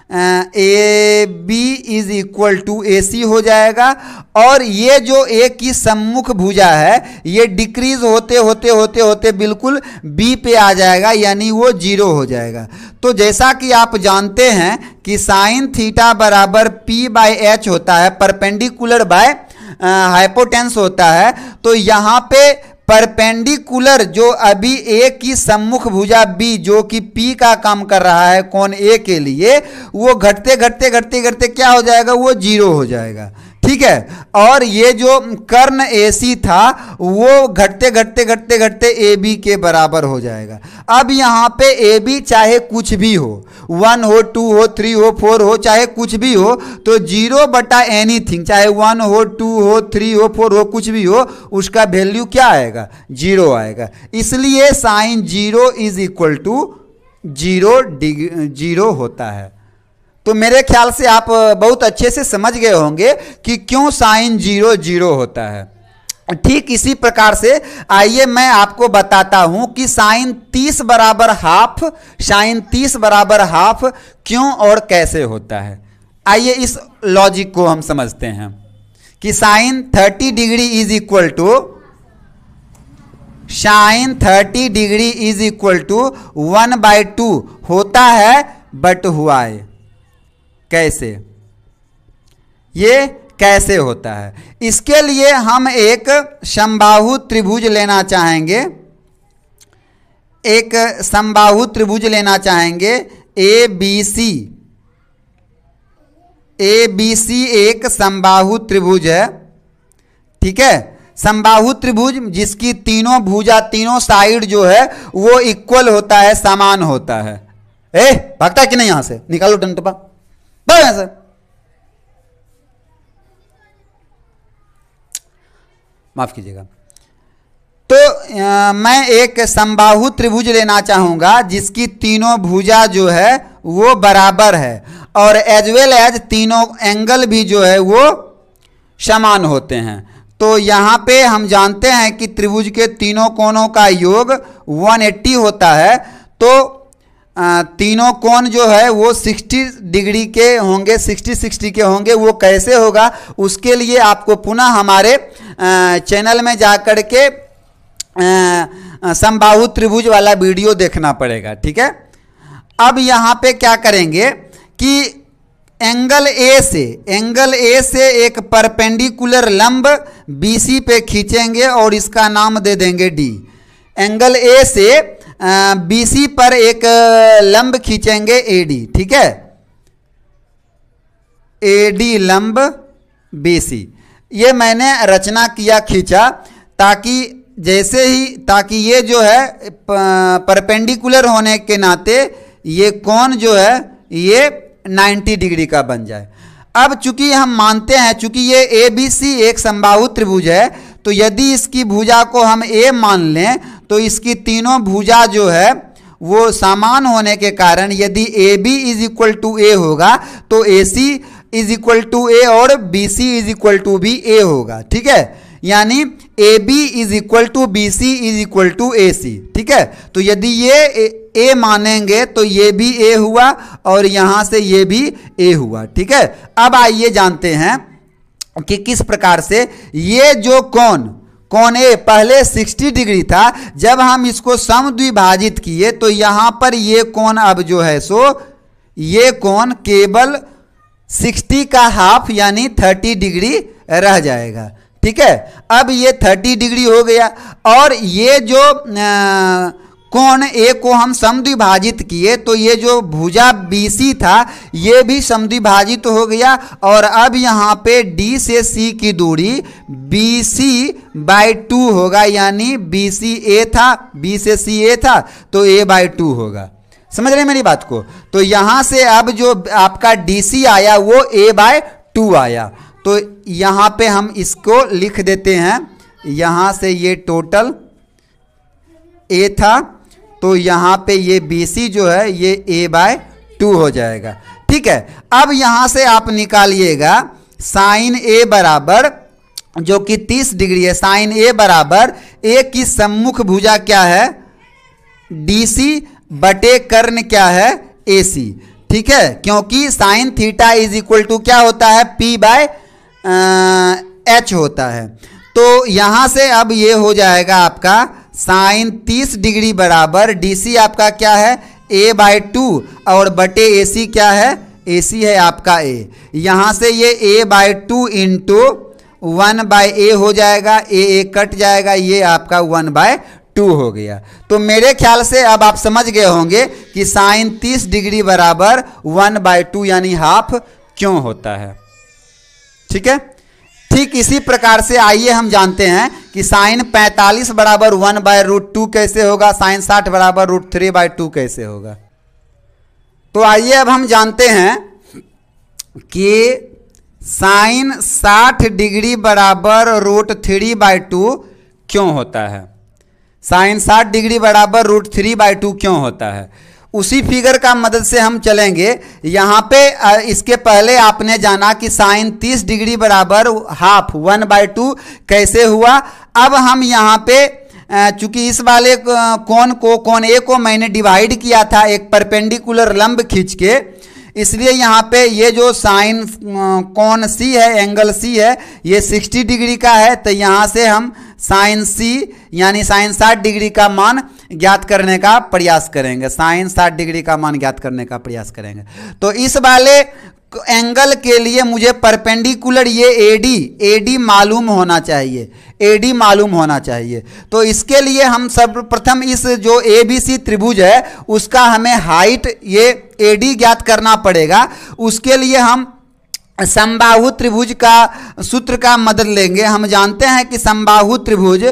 A B is equal to A C हो जाएगा। और ये जो ए की सम्मुख भुजा है ये डिक्रीज होते होते होते होते बिल्कुल बी पे आ जाएगा, यानी वो 0 हो जाएगा। तो जैसा कि आप जानते हैं कि साइन थीटा बराबर P बाय H होता है, परपेंडिकुलर बाय हाइपोटेन्स होता है। तो यहाँ पे परपेंडिकुलर जो अभी ए की सम्मुख भुजा बी जो कि पी का काम कर रहा है कोण ए के लिए, वो घटते घटते घटते घटते क्या हो जाएगा, वो 0 हो जाएगा, ठीक है। और ये जो कर्ण AC था वो घटते घटते घटते घटते AB के बराबर हो जाएगा। अब यहाँ पे AB चाहे कुछ भी हो, 1 हो 2 हो 3 हो 4 हो, चाहे कुछ भी हो, तो 0/एनीथिंग, चाहे 1 हो 2 हो 3 हो 4 हो, कुछ भी हो, उसका वैल्यू क्या आएगा, 0 आएगा। इसलिए साइन 0 इज इक्वल टू 0 होता है। तो मेरे ख्याल से आप बहुत अच्छे से समझ गए होंगे कि क्यों साइन 0 होता है। ठीक इसी प्रकार से आइए मैं आपको बताता हूं कि साइन 30 बराबर हाफ, साइन 30 बराबर हाफ क्यों और कैसे होता है। आइए इस लॉजिक को हम समझते हैं कि sine 30 degree is equal to, sine 30 degree is equal to 1/2 होता है, बट हुआ है कैसे, ये कैसे होता है। इसके लिए हम एक समबाहु त्रिभुज लेना चाहेंगे, एक समबाहु त्रिभुज लेना चाहेंगे ABC। ABC एक समबाहु त्रिभुज है, ठीक है। समबाहु त्रिभुज जिसकी तीनों भुजा, तीनों साइड जो है वो इक्वल होता है, समान होता है। भागता कि नहीं, यहां से निकालो डंडा, सर। माफ कीजिएगा। तो मैं एक समबाहु त्रिभुज लेना चाहूंगा जिसकी तीनों भुजा जो है वो बराबर है और एज वेल एज तीनों एंगल भी जो है वो समान होते हैं। तो यहां पे हम जानते हैं कि त्रिभुज के तीनों कोणों का योग 180 होता है। तो तीनों कोण जो है वो 60 डिग्री के होंगे, 60 के होंगे। वो कैसे होगा उसके लिए आपको पुनः हमारे चैनल में जाकर के समबाहु त्रिभुज वाला वीडियो देखना पड़ेगा, ठीक है। अब यहाँ पे क्या करेंगे कि एंगल ए से एक परपेंडिकुलर लंब BC पे खींचेंगे और इसका नाम दे देंगे D। एंगल ए से BC पर एक लंब खींचेंगे AD, ठीक है, AD लंब BC। ये मैंने रचना किया, खींचा, ताकि ये जो है परपेंडिकुलर होने के नाते ये कोण जो है ये 90 डिग्री का बन जाए। अब चूंकि हम मानते हैं, चूंकि ये ABC एक समबाहु त्रिभुज है, तो यदि इसकी भुजा को हम A मान लें तो इसकी तीनों भुजा जो है वो समान होने के कारण यदि AB is equal to A होगा तो AC is equal to A और BC इज इक्वल टू भी A होगा, ठीक है। यानी A B is equal to B C is equal to A C. ठीक है, तो यदि ये ए मानेंगे तो ये भी ए हुआ और यहां से ये भी ए हुआ। ठीक है, अब आइए जानते हैं कि किस प्रकार से ये जो कौन ए पहले 60 डिग्री था, जब हम इसको समद्विभाजित किए तो यहां पर ये कोण अब जो है सो ये कोण केवल 60 का हाफ यानी 30 डिग्री रह जाएगा। ठीक है, अब ये 30 डिग्री हो गया और ये जो कोण ए को हम समद्विभाजित किए तो ये जो भुजा BC था ये भी समद्विभाजित हो गया और अब यहाँ पे D से C की दूरी BC/2 होगा, यानी BC A था, B से C A था तो A/2 होगा। समझ रहे हैं मेरी बात को? तो यहाँ से अब जो आपका DC आया वो A/2 आया। तो यहाँ पे हम इसको लिख देते हैं, यहाँ से ये टोटल A था तो यहाँ पे ये BC जो है ये A/2 हो जाएगा। ठीक है, अब यहाँ से आप निकालिएगा साइन A बराबर जो कि 30 डिग्री है, साइन A बराबर A की सम्मुख भुजा क्या है DC बटे कर्ण क्या है AC। ठीक है, क्योंकि sine theta is equal to क्या होता है P/H होता है। तो यहाँ से अब ये हो जाएगा आपका साइन 30 डिग्री बराबर DC आपका क्या है A/2 और बटे AC क्या है, AC है आपका A। यहाँ से ये A/2 इंटू 1/A हो जाएगा, A कट जाएगा, ये आपका 1/2 हो गया। तो मेरे ख्याल से अब आप समझ गए होंगे कि साइन 30 डिग्री बराबर 1/2 यानी हाफ क्यों होता है। ठीक है, ठीक इसी प्रकार से आइए हम जानते हैं कि साइन 45 बराबर 1/√2 कैसे होगा, साइन 60 बराबर √3/2 कैसे होगा। तो आइए अब हम जानते हैं कि साइन 60 डिग्री बराबर √3/2 क्यों होता है, साइन 60 डिग्री बराबर √3/2 क्यों होता है। उसी फिगर का मदद से हम चलेंगे। यहाँ पे इसके पहले आपने जाना कि साइन 30 डिग्री बराबर हाफ 1/2 कैसे हुआ। अब हम यहाँ पे चूंकि इस वाले कोण ए को मैंने डिवाइड किया था एक परपेंडिकुलर लंब खींच के, इसलिए यहाँ पे ये जो साइन कोण C है, एंगल C है, ये 60 डिग्री का है। तो यहाँ से हम साइन C यानी साइन 60 डिग्री का मान ज्ञात करने का प्रयास करेंगे, साइन 60 डिग्री का मान ज्ञात करने का प्रयास करेंगे। तो इस वाले एंगल के लिए मुझे परपेंडिकुलर ये AD मालूम होना चाहिए, AD मालूम होना चाहिए। तो इसके लिए हम सर्वप्रथम इस जो ABC त्रिभुज है उसका हमें हाइट ये AD ज्ञात करना पड़ेगा। उसके लिए हम समबाहु त्रिभुज का सूत्र का मदद लेंगे। हम जानते हैं कि समबाहु त्रिभुज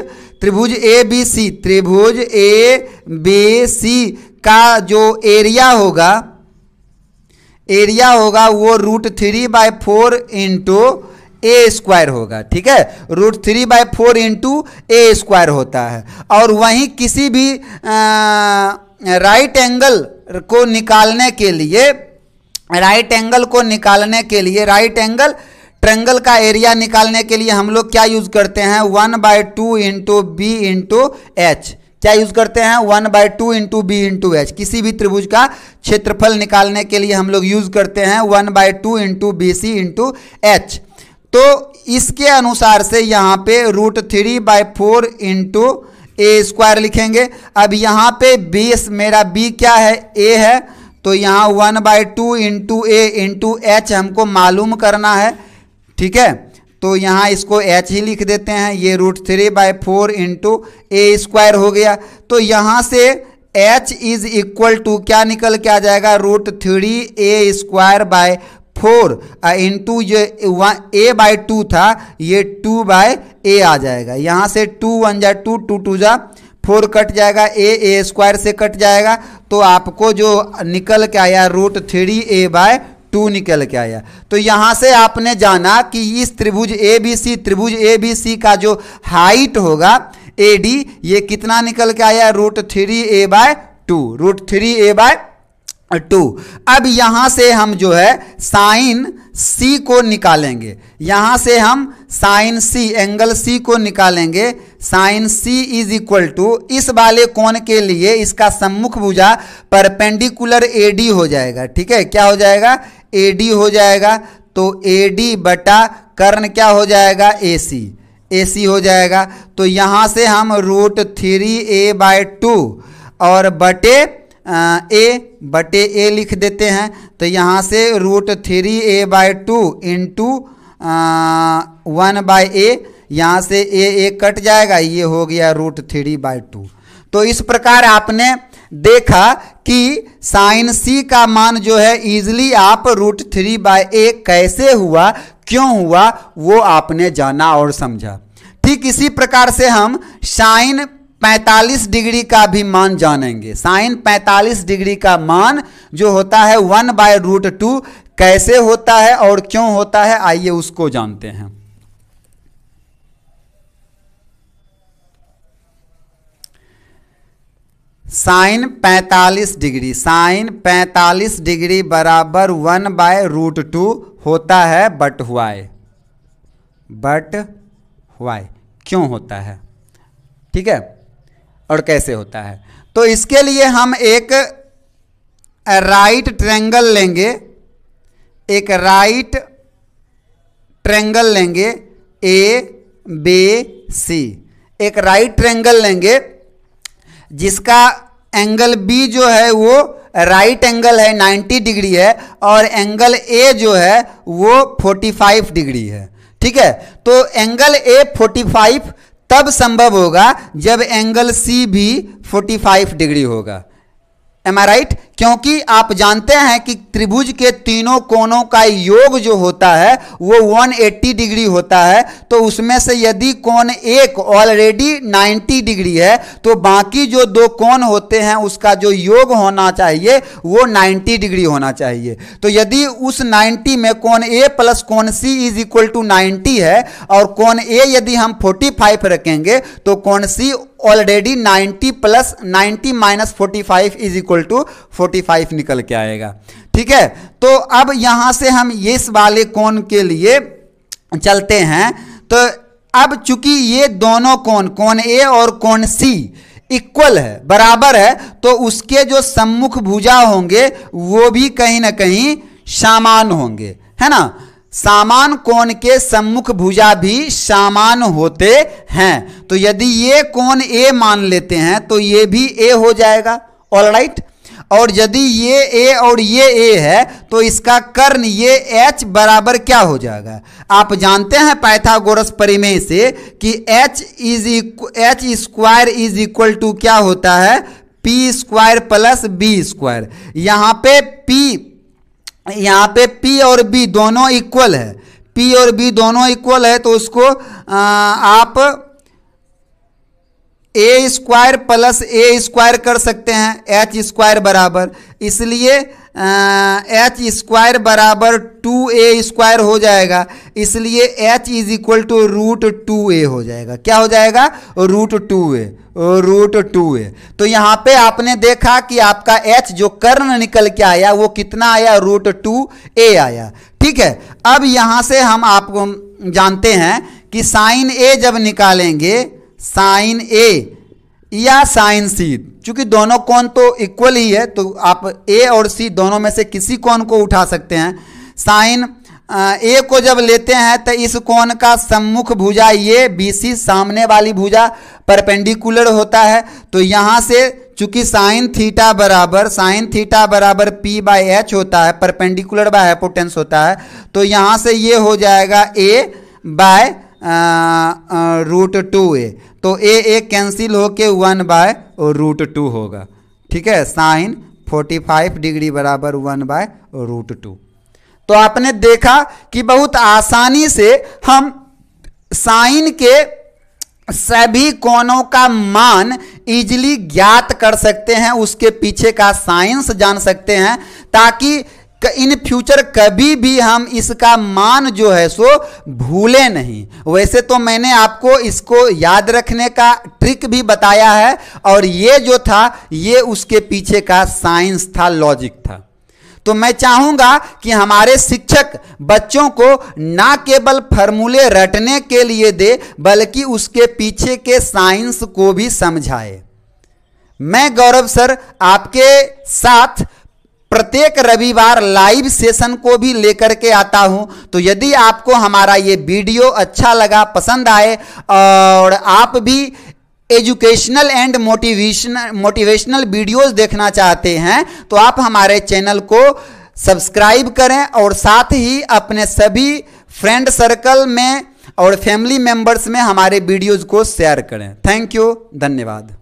ABC का जो एरिया होगा वो √3/4 इंटू A² होगा। ठीक है, √3/4 इंटू A² होता है। और वहीं किसी भी राइट एंगल को निकालने के लिए राइट एंगल ट्रायंगल का एरिया निकालने के लिए हम लोग क्या यूज करते हैं 1/2 इंटू B इंटू H। क्या यूज करते हैं 1/2 इंटू B इंटू H। किसी भी त्रिभुज का क्षेत्रफल निकालने के लिए हम लोग यूज करते हैं 1/2 इंटू BC इंटू H। तो इसके अनुसार से यहाँ पे √3/4 इंटू A² लिखेंगे। अब यहाँ पे बेस मेरा B क्या है A है, तो यहाँ 1/2 इंटू A इंटू H हमको मालूम करना है। ठीक है, तो यहाँ इसको H ही लिख देते हैं, ये √3/4 इंटू A² हो गया। तो यहाँ से H इज इक्वल टू क्या निकल के आ जाएगा √3A²/4 इंटू जो A/2 था ये 2/A आ जाएगा। यहाँ से 2 1 जा 2 2 2 जा 4 कट जाएगा, A² से कट जाएगा। तो आपको जो निकल के आया √3A/2 निकल के आया। तो यहाँ से आपने जाना कि इस त्रिभुज ABC का जो हाइट होगा AD ये कितना निकल के आया √3A/2। अब यहाँ से हम जो है साइन सी को निकालेंगे, यहां से हम साइन सी, एंगल सी को निकालेंगे। Sine C is equal to, इस वाले कोण के लिए इसका सम्मुख भुजा परपेंडिकुलर एडी हो जाएगा। ठीक है, क्या हो जाएगा? एडी हो जाएगा। तो एडी बटा कर्ण क्या हो जाएगा? एसी, एसी हो जाएगा। तो यहां से हम √3a/2 और बटे ए लिख देते हैं। तो यहाँ से √3a/2 इंटू 1/a, यहाँ से ए कट जाएगा, ये हो गया √3/2। तो इस प्रकार आपने देखा कि साइन सी का मान जो है इजीली आप √3/a कैसे हुआ, क्यों हुआ, वो आपने जाना और समझा। ठीक इसी प्रकार से हम साइन 45 डिग्री का भी मान जानेंगे। साइन 45 डिग्री का मान जो होता है 1/√2 कैसे होता है और क्यों होता है, आइए उसको जानते हैं। साइन 45 डिग्री, साइन 45 डिग्री बराबर 1/√2 होता है बट वाई क्यों होता है, ठीक है, और कैसे होता है। तो इसके लिए हम एक राइट ट्रायंगल लेंगे, एक राइट ट्रायंगल लेंगे ABC, एक राइट ट्रायंगल लेंगे जिसका एंगल B जो है वो राइट एंगल है 90 डिग्री है और एंगल A जो है वो 45 डिग्री है। ठीक है, तो एंगल A 45 तब संभव होगा जब एंगल C भी 45 डिग्री होगा। एम आई राइट? क्योंकि आप जानते हैं कि त्रिभुज के तीनों कोणों का योग जो होता है वो 180 डिग्री होता है। तो उसमें से यदि कोण एक ऑलरेडी 90 डिग्री है तो बाकी जो दो कोण होते हैं उसका जो योग होना चाहिए वो 90 डिग्री होना चाहिए। तो यदि उस 90 में कोण A प्लस कोण C इज इक्वल टू 90 है और कोण A यदि हम 45 रखेंगे तो कोण C already 90 plus 90 minus 45 is equal to 45 निकल के आएगा। ठीक है, तो अब यहां से हम इस वाले कोण के लिए चलते हैं। तो अब चूंकि ये दोनों कोण, कोण A और कोण C इक्वल है, बराबर है, तो उसके जो सम्मुख भुजा होंगे वो भी कहीं ना कहीं समान होंगे, है ना। समान कोण के सम्मुख भुजा भी समान होते हैं। तो यदि ये कोण A मान लेते हैं तो ये भी A हो जाएगा, ऑलराइट। और यदि ये A और ये A है तो इसका कर्ण ये H बराबर क्या हो जाएगा। आप जानते हैं पाइथागोरस प्रमेय से कि H square is equal to क्या होता है, P square plus B square. यहाँ पे P और B दोनों इक्वल है, P और B दोनों इक्वल है, तो उसको आप A square plus A square कर सकते हैं, H स्क्वायर बराबर, इसलिए H स्क्वायर बराबर 2A स्क्वायर हो जाएगा। इसलिए H is equal to √2A हो जाएगा। क्या हो जाएगा? √2A। तो यहाँ पे आपने देखा कि आपका H जो कर्ण निकल के आया वो कितना आया, √2A आया। ठीक है, अब यहाँ से हम आपको जानते हैं कि साइन A जब निकालेंगे, साइन A या साइन C, चूंकि दोनों कोण तो इक्वल ही है तो आप A और C दोनों में से किसी कोण को उठा सकते हैं। साइन A को जब लेते हैं तो इस कोण का सम्मुख भुजा ये BC, सामने वाली भुजा परपेंडिकुलर होता है। तो यहाँ से चूंकि साइन थीटा बराबर P/H होता है, परपेंडिकुलर बाय हाइपोटेन्यूस होता है, तो यहाँ से ये हो जाएगा A/√2A। तो A कैंसिल होके 1/√2 होगा। ठीक है, साइन 45 डिग्री बराबर 1/√2। तो आपने देखा कि बहुत आसानी से हम साइन के सभी कोणों का मान इजीली ज्ञात कर सकते हैं, उसके पीछे का साइंस जान सकते हैं, ताकि इन फ्यूचर कभी भी हम इसका मान जो है सो भूले नहीं। वैसे तो मैंने आपको इसको याद रखने का ट्रिक भी बताया है और ये जो था ये उसके पीछे का साइंस था, लॉजिक था। तो मैं चाहूंगा कि हमारे शिक्षक बच्चों को ना केवल फॉर्मूले रटने के लिए दे, बल्कि उसके पीछे के साइंस को भी समझाए। मैं गौरव सर आपके साथ प्रत्येक रविवार लाइव सेशन को भी लेकर के आता हूं। तो यदि आपको हमारा ये वीडियो अच्छा लगा, पसंद आए और आप भी एजुकेशनल एंड मोटिवेशनल वीडियोस देखना चाहते हैं, तो आप हमारे चैनल को सब्सक्राइब करें और साथ ही अपने सभी फ्रेंड सर्कल में और फैमिली मेंबर्स में हमारे वीडियोस को शेयर करें। थैंक यू, धन्यवाद।